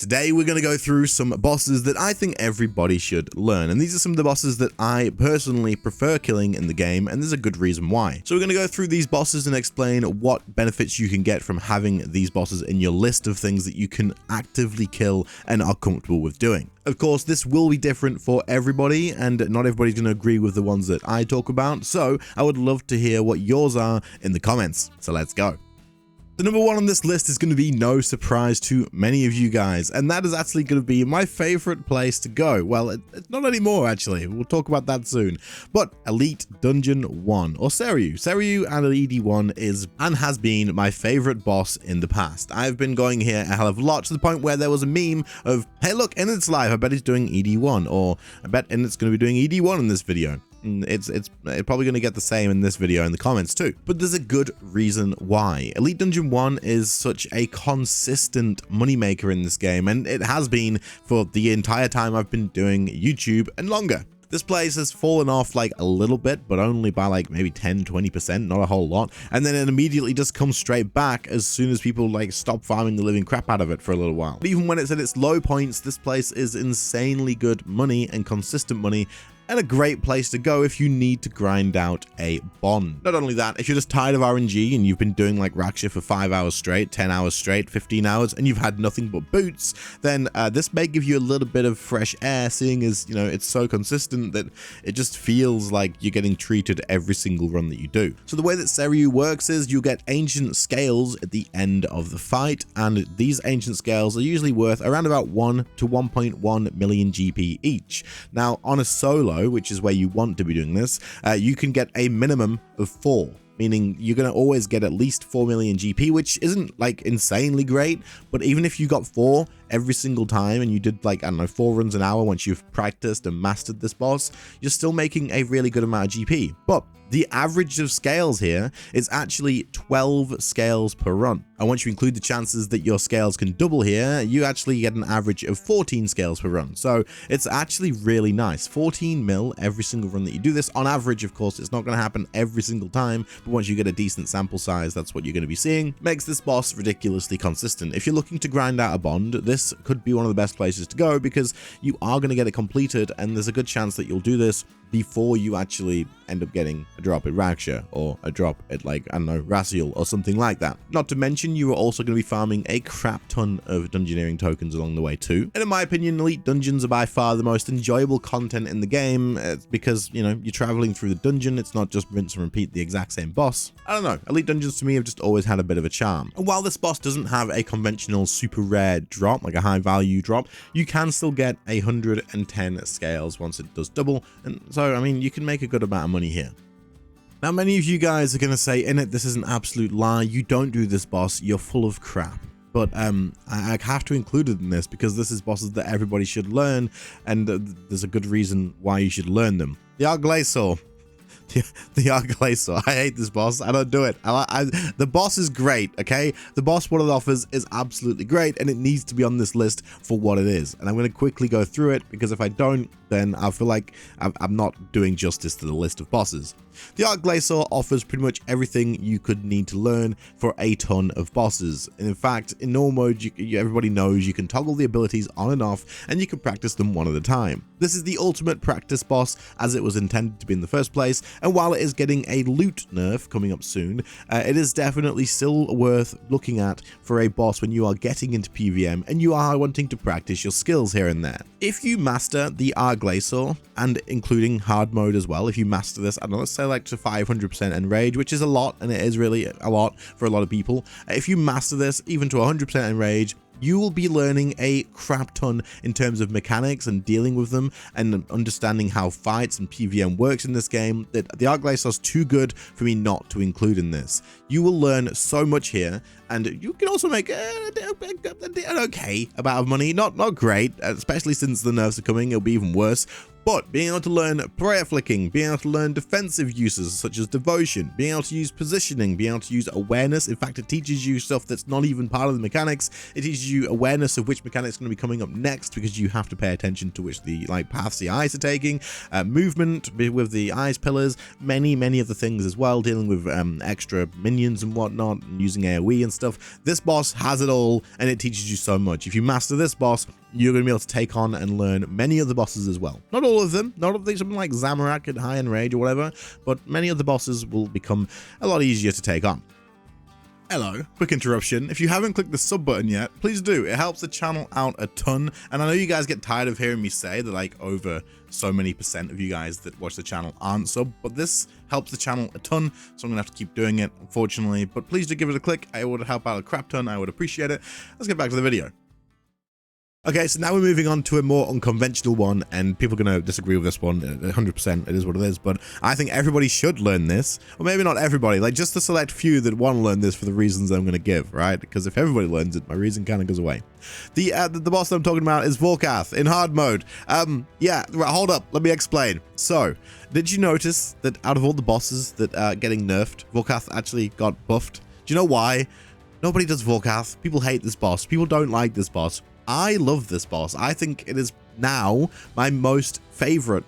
Today we're going to go through some bosses that I think everybody should learn, and these are some of the bosses that I personally prefer killing in the game, and there's a good reason why. So we're going to go through these bosses and explain what benefits you can get from having these bosses in your list of things that you can actively kill and are comfortable with doing. Of course, this will be different for everybody, and not everybody's going to agree with the ones that I talk about, so I would love to hear what yours are in the comments. So let's go. The number one on this list is going to be no surprise to many of you guys, and that is actually going to be my favorite place to go. Well, it's not anymore, actually. We'll talk about that soon. But Elite Dungeon 1, or Seiryu. Seiryu and ED1 is and has been my favorite boss in the past. I've been going here a hell of a lot, to the point where there was a meme of, hey look, Init's live, I bet he's doing ED1, or I bet Init's going to be doing ED1 in this video. It's probably going to get the same in this video in the comments too. But there's a good reason why. Elite Dungeon 1 is such a consistent moneymaker in this game, and it has been for the entire time I've been doing YouTube and longer. This place has fallen off like a little bit, but only by like maybe 10-20%, not a whole lot. And then it immediately just comes straight back as soon as people like stop farming the living crap out of it for a little while. But even when it's at its low points, this place is insanely good money and consistent money, and a great place to go if you need to grind out a bond. Not only that, if you're just tired of RNG and you've been doing like Raksha for 5 hours straight, 10 hours straight, 15 hours, and you've had nothing but boots, then this may give you a little bit of fresh air, seeing as, you know, it's so consistent that it just feels like you're getting treated every single run that you do. So the way that Seiryu works is you get ancient scales at the end of the fight, and these ancient scales are usually worth around about 1 to 1.1 million GP each. Now, on a solo, which is where you want to be doing this, you can get a minimum of 4, meaning you're going to always get at least 4 million GP, which isn't like insanely great, but even if you got 4 every single time and you did like, I don't know, 4 runs an hour once you've practiced and mastered this boss, you're still making a really good amount of GP. But the average of scales here is actually 12 scales per run. And once you include the chances that your scales can double here, you actually get an average of 14 scales per run. So it's actually really nice. 14 mil every single run that you do this. On average, of course, it's not going to happen every single time, but once you get a decent sample size, that's what you're going to be seeing. Makes this boss ridiculously consistent. If you're looking to grind out a bond, this could be one of the best places to go, because you are going to get it completed, and there's a good chance that you'll do this before you actually end up getting a drop at Raksha, or a drop at, like, I don't know, Raziel or something like that. Not to mention, you are also going to be farming a crap ton of dungeoneering tokens along the way too. And in my opinion, Elite Dungeons are by far the most enjoyable content in the game, because, you know, you're traveling through the dungeon, it's not just rinse and repeat the exact same boss. I don't know, Elite Dungeons to me have just always had a bit of a charm. And while this boss doesn't have a conventional super rare drop, like a high value drop, you can still get 110 scales once it does double, and so, I mean, you can make a good amount of money here. Now, many of you guys are going to say, Init, this is an absolute lie. You don't do this boss. You're full of crap. But I have to include it in this, because this is bosses that everybody should learn, and there's a good reason why you should learn them. The Arglasaur. The Arglasaur. I hate this boss. I don't do it. The boss is great, okay? The boss, what it offers is absolutely great, and it needs to be on this list for what it is. And I'm going to quickly go through it, because if I don't, then I feel like I'm not doing justice to the list of bosses. The Arglasaur offers pretty much everything you could need to learn for a ton of bosses. And in fact, in normal mode, everybody knows you can toggle the abilities on and off, and you can practice them one at a time. This is the ultimate practice boss, as it was intended to be in the first place, and while it is getting a loot nerf coming up soon, it is definitely still worth looking at for a boss when you are getting into PvM and you are wanting to practice your skills here and there. If you master the Arglasaur, and including hard mode as well, if you master this, I don't know, let's say like to 500% enrage, which is a lot, and it is really a lot for a lot of people. If you master this even to 100% enrage, you will be learning a crap ton in terms of mechanics and dealing with them, and understanding how fights and PvM works in this game, that the Arglasaur is too good for me not to include in this. You will learn so much here, and you can also make an okay amount of money. Not great, especially since the nerfs are coming, it'll be even worse. But being able to learn prayer flicking, being able to learn defensive uses such as devotion, being able to use positioning, being able to use awareness. In fact, it teaches you stuff that's not even part of the mechanics. It teaches you awareness of which mechanics is going to be coming up next, because you have to pay attention to which the paths the eyes are taking, movement with the eyes pillars, many of the things as well, dealing with extra minions and whatnot, and using AoE and stuff. This boss has it all, and it teaches you so much. If you master this boss, you're going to be able to take on and learn many of the bosses as well. Not all of them, not something like Zamorak at High End Rage or whatever, but many of the bosses will become a lot easier to take on. Hello, quick interruption. If you haven't clicked the sub button yet, please do. It helps the channel out a ton. And I know you guys get tired of hearing me say that like over so many % of you guys that watch the channel aren't sub, but this helps the channel a ton. So I'm gonna have to keep doing it, unfortunately, but please do give it a click. It would help out a crap ton. I would appreciate it. Let's get back to the video. Okay, so now we're moving on to a more unconventional one, and people are going to disagree with this one. 100%, it is what it is, but I think everybody should learn this. Or maybe not everybody, like just the select few that want to learn this for the reasons I'm going to give, right? Because if everybody learns it, my reason kind of goes away. The boss that I'm talking about is Vorkath in hard mode. Yeah, hold up, let me explain. So, did you notice that out of all the bosses that are getting nerfed, Vorkath actually got buffed? Do you know why? Nobody does Vorkath. People hate this boss. People don't like this boss. I love this boss. I think it is now my most favorite.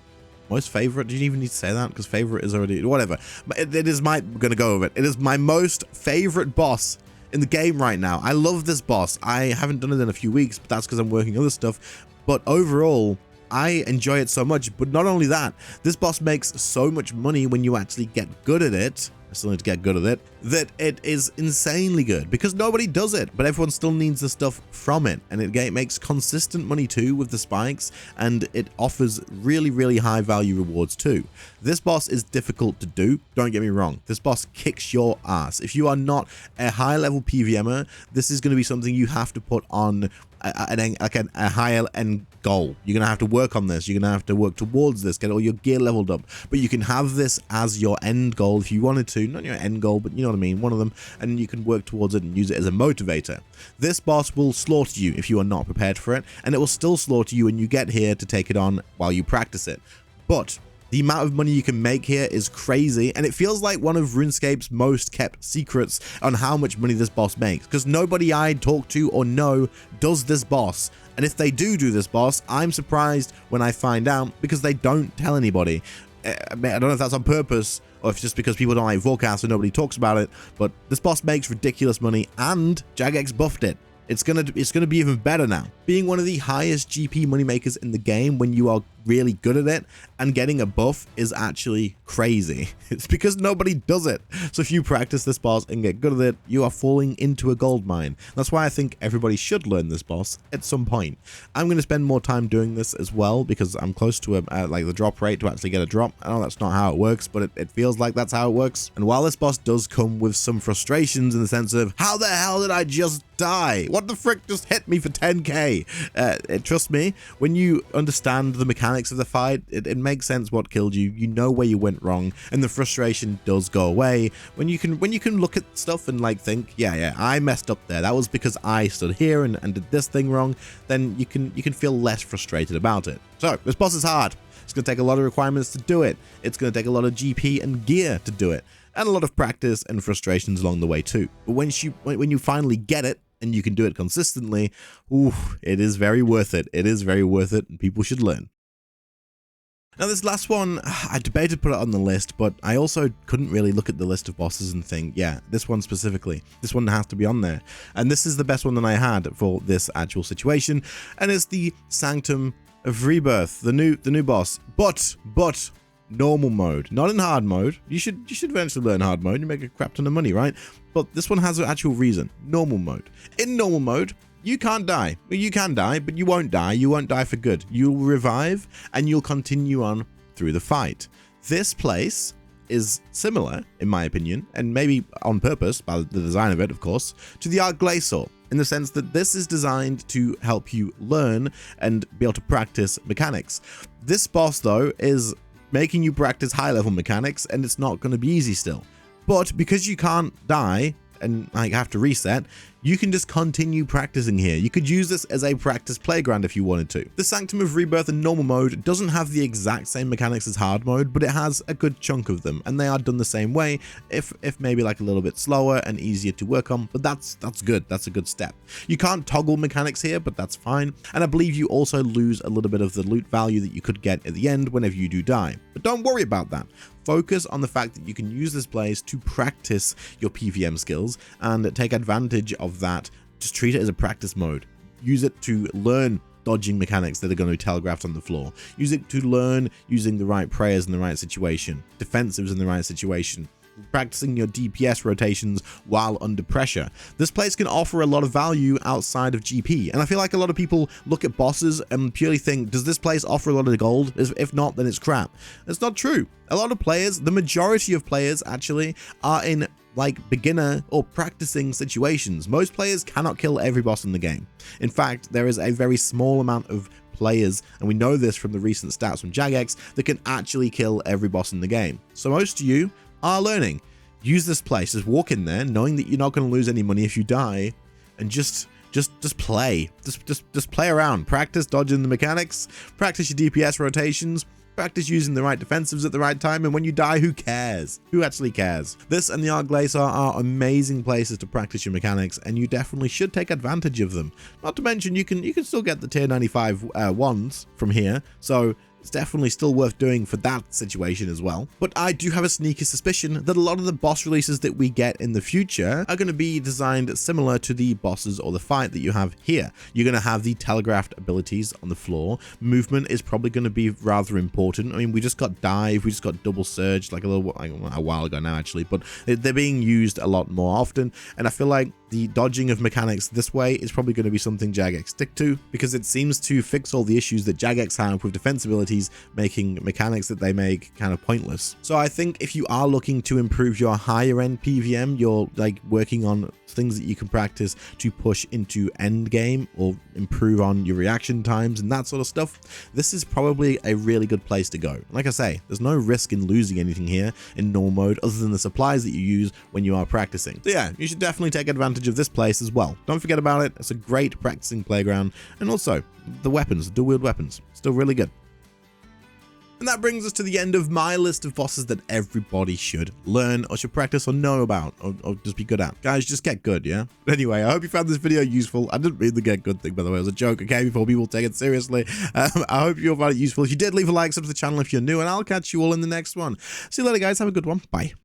Most favorite? Do you even need to say that? Because favorite is already whatever. It is my gonna go with it. It is my most favorite boss in the game right now. I love this boss. I haven't done it in a few weeks, but that's because I'm working other stuff. But overall, I enjoy it so much. But not only that, this boss makes so much money when you actually get good at it. I still need to get good at it, that it is insanely good, because nobody does it, but everyone still needs the stuff from it, and it makes consistent money too with the spikes, and it offers really high value rewards too. This boss is difficult to do, don't get me wrong. This boss kicks your ass. If you are not a high level PVMer, this is going to be something you have to put on a higher end goal. You're gonna have to work on this. You're gonna have to work towards this, get all your gear leveled up. But you can have this as your end goal if you wanted to. Not your end goal, but you know what I mean, one of them, and you can work towards it and use it as a motivator. This boss will slaughter you if you are not prepared for it, and it will still slaughter you when you get here to take it on while you practice it. But the amount of money you can make here is crazy, and it feels like one of RuneScape's most kept secrets on how much money this boss makes, because nobody I talk to or know does this boss. And if they do this boss, I'm surprised when I find out, because they don't tell anybody. I don't know if that's on purpose or if it's just because people don't like Vorkath so nobody talks about it, but this boss makes ridiculous money, and Jagex buffed it. It's gonna be even better now. Being one of the highest GP moneymakers in the game when you are really good at it, and getting a buff is actually crazy. It's because nobody does it. So if you practice this boss and get good at it, you are falling into a gold mine. That's why I think everybody should learn this boss at some point. I'm going to spend more time doing this as well, because I'm close to like the drop rate to actually get a drop. I know that's not how it works, but it feels like that's how it works. And while this boss does come with some frustrations in the sense of, how the hell did I just die? What the frick just hit me for 10k? Trust me, when you understand the mechanics of the fight, it makes sense what killed you. You know where you went wrong, and the frustration does go away when you can look at stuff and like think, yeah, I messed up there. That was because I stood here and did this thing wrong. Then you can feel less frustrated about it. So this boss is hard. It's going to take a lot of requirements to do it. It's going to take a lot of GP and gear to do it, and a lot of practice and frustrations along the way too. But when you finally get it, and you can do it consistently, ooh, it is very worth it. It is very worth it, and people should learn. Now this last one, I debated put it on the list, but I also couldn't really look at the list of bosses and think, yeah, this one specifically, this one has to be on there. And this is the best one that I had for this actual situation, and it's the Sanctum of Rebirth, the new boss, but normal mode, not in hard mode. You should eventually learn hard mode. You make a crap ton of money, right? But this one has an actual reason. Normal mode. In normal mode, you can't die. Well, you can die, but you won't die. You won't die for good. You'll revive, and you'll continue on through the fight. This place is similar, in my opinion, and maybe on purpose, by the design of it, of course, to the Arc Glacier, in the sense that this is designed to help you learn and be able to practice mechanics. This boss, though, is making you practice high-level mechanics, and it's not going to be easy still. But because you can't die and like have to reset, you can just continue practicing here. You could use this as a practice playground if you wanted to. The Sanctum of Rebirth in normal mode doesn't have the exact same mechanics as hard mode, but it has a good chunk of them, and they are done the same way, if maybe like a little bit slower and easier to work on, but that's good. That's a good step. You can't toggle mechanics here, but that's fine, and I believe you also lose a little bit of the loot value that you could get at the end whenever you do die. But don't worry about that. Focus on the fact that you can use this place to practice your PvM skills and take advantage of that. Just treat it as a practice mode. Use it to learn dodging mechanics that are going to be telegraphed on the floor. Use it to learn using the right prayers in the right situation, defensives in the right situation, practicing your DPS rotations while under pressure. This place can offer a lot of value outside of GP, and I feel like a lot of people look at bosses and purely think, does this place offer a lot of gold? If not, then it's crap. That's not true. A lot of players, the majority of players actually, are in like beginner or practicing situations. Most players cannot kill every boss in the game. In fact, there is a very small amount of players, and we know this from the recent stats from Jagex, that can actually kill every boss in the game. So most of you are learning. Use this place. Just walk in there knowing that you're not going to lose any money if you die, and just play. Just play around. Practice dodging the mechanics, practice your DPS rotations, practice using the right defensives at the right time, and when you die, who cares? Who actually cares? This and the Arc Glacier are amazing places to practice your mechanics, and you definitely should take advantage of them. Not to mention, you can still get the tier 95 wands from here, so it's definitely still worth doing for that situation as well. But I do have a sneaky suspicion that a lot of the boss releases that we get in the future are going to be designed similar to the bosses or the fight that you have here. You're going to have the telegraphed abilities on the floor. Movement is probably going to be rather important. I mean, we just got dive, we just got double surge like a while ago now actually, but they're being used a lot more often, and I feel like the dodging of mechanics this way is probably going to be something Jagex stick to, because it seems to fix all the issues that Jagex have with defense abilities, making mechanics that they make kind of pointless. So I think if you are looking to improve your higher end PvM, you're like working on things that you can practice to push into end game or improve on your reaction times and that sort of stuff, this is probably a really good place to go. Like I say, there's no risk in losing anything here in normal mode other than the supplies that you use when you are practicing. So yeah, you should definitely take advantage of this place as well. Don't forget about it. It's a great practicing playground, and also the weapons, dual wield weapons, still really good. And that brings us to the end of my list of bosses that everybody should learn or should practice or know about or just be good at. Guys, just get good, yeah? But anyway, I hope you found this video useful. I didn't mean the get good thing, by the way. It was a joke, okay? Before people take it seriously. I hope you all found it useful. If you did, leave a like, subscribe to the channel if you're new, and I'll catch you all in the next one. See you later, guys. Have a good one. Bye.